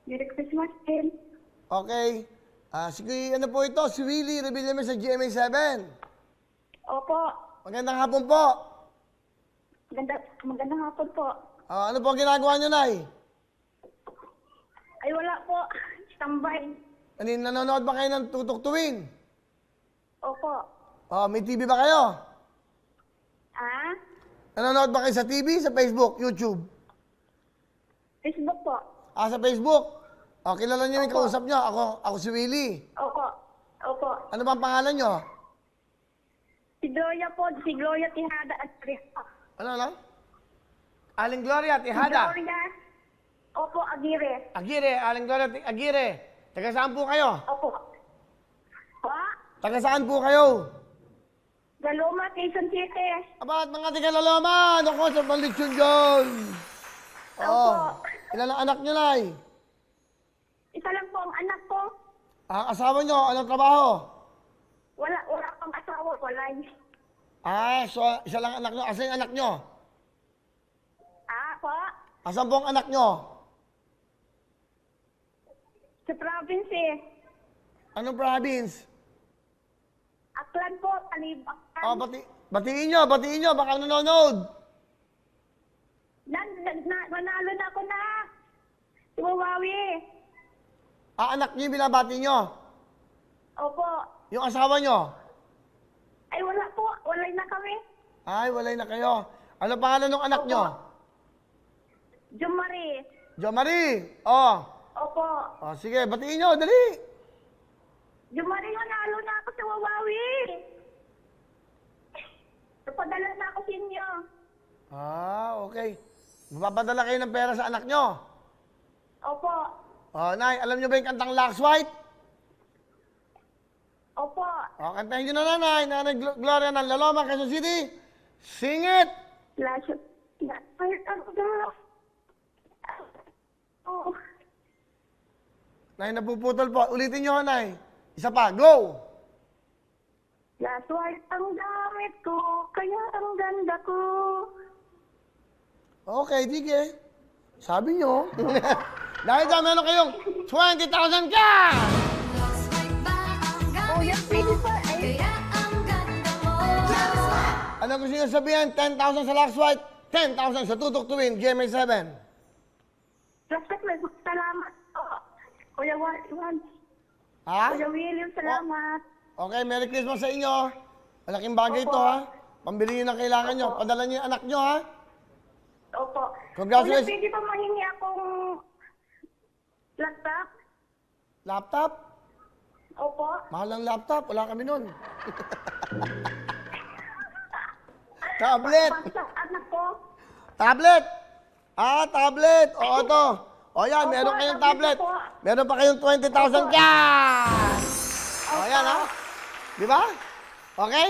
Merry Christmas din. Okay. Sige, ano po ito? Si Willie Revillame sa GMA7. Opo. Magandang hapon po. Magandang hapon po. Ano po ang ginagawa nyo, Nay? Ay, wala po. Standby. Nanonood ba kayo ng Tutok Tuwing? Opo. May TV ba kayo? Ah? Nanonood ba kayo sa TV, sa Facebook, YouTube? Facebook po. Sa Facebook? Kilala niyo yung Opo. kausap niyo? Ako si Willie. Opo. Opo. Ano ba ang pangalan niyo? Si Gloria po. Si Gloria Tihada at Presa. Ano? Aling Gloria, Tihada. Gloria. Opo, Aguirre. Aguirre, Aling Gloria, Aguirre. Taga saan po kayo? Opo. Pa? Taga saan po kayo? Galoma, Quezon City. Abat, mga tigalalaman! Ako sa Balitsun dyan! Opo. Ilan ang anak niyo, Nay? Isa lang po ang anak ko. Ang asawa niyo, anong trabaho? Wala pang asawa. Wala. So isa lang anak niyo. Asan yung anak niyo? Po? Asan po ang anak niyo? Sa province eh. Anong province? Aklan po, Talibaklan. Batiin niyo, baka nanonood. Manalo na ako na. Iwawawi. Anak niyo yung binabati niyo? Opo. Yung asawa niyo? Ay, wala po. Walay na kami. Ay, walay na kayo. Ano pangalan ng anak Opo. niyo? Jumari. Jo Marie. Opo. Sige, batiin niyo, dali. Jumari, manalo na ako sa Wawawi. Napadala na ako sa inyo. Okay. Mapapadala kayo ng pera sa anak niyo? Opo. Nay, alam niyo ba yung kantang Lux White? Opo. Kantahin niyo na, Nanay Gloria ng Laloma, Quezon City. Sing it! Oh. Nay, napuputol po. Ulitin niyo, Nay. Isa pa, go! Last white ang gamit ko, kaya ang ganda ko. Okay, sige. Sabi niyo. Dahil dyan, meron kayong 20,000 cash! Oh, yes, pwede pa. Ay, Ano gusto niyo sabihin? 10,000 sa Lux White, 10,000 sa Tutok Tuwing, GMA7. salamat po. Kuya Juan. Ha? Kuya William, salamat. Okay, Merry Christmas sa inyo. Malaking bagay Opo. ito, ha? Pambili niyo ng kailangan niyo. Opo. Padala niyo yung anak niyo, ha? Opo. Congratulations. Kuya, pwede pa mahingi akong laptop? Laptop? Opo. Mahal ang laptop. Wala kami nun. Tablet. Basta anak ko. Tablet. Tablet. Ito. Yan, Opo, meron kayong tablet tablet. po. Meron pa kayong 20,000 cash. Yan, ha? Di ba? Okay?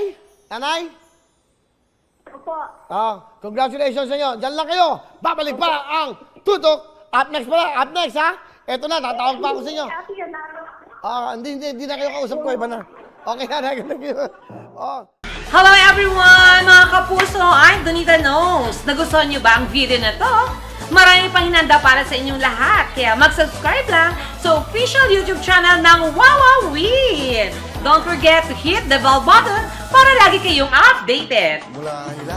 Nanay? Opo. Congratulations sa inyo. Diyan lang kayo. Babalik pa ang Tutok. Up next pala. Up next, ha? Ito na, tatawag pa ako sa inyo. Ate, yan na. Hindi na kayo kausap ko. Iba na. Okay, nanay. Hello everyone! Mga kapuso, I'm Donita Knows. Nagustuhan niyo ba ang video na to? Marami pang hinanda para sa inyong lahat. Kaya mag-subscribe lang sa official YouTube channel ng Wawawin. Don't forget to hit the bell button para lagi kayong updated.